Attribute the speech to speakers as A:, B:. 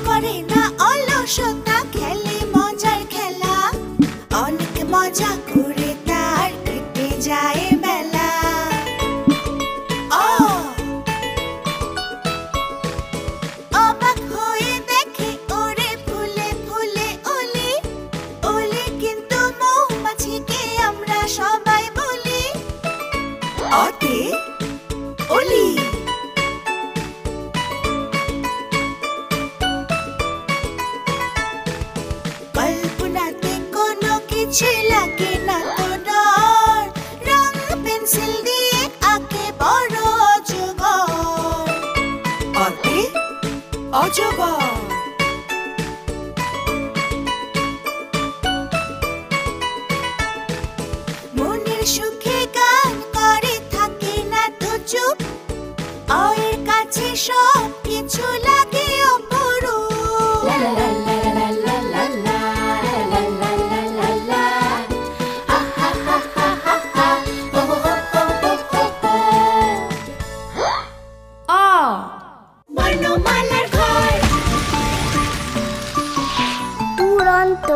A: করে না অলসতা, খেলে মজার খেলা, অনেক মজা করে তার কেটে যায় বেলা। অবাক হয়ে দেখে ওরে ফুলে ফুলে ওলি, ওলি কিন্তু মৌমাছিকে আমরা সবাই বলি অতে ওলি। কল্পনাতে কোনো কিছু লাগে না তো ডর, রং পেন্সিল দিয়ে আঁকে বড় অজগর অতে অজগর। মনের সুখে গান করে থাকে না তো চুপ, অয়ের কাছে সব কিছু লাগে অপরূপ। বর্ণমালার ঘর।
B: উড়ন্ত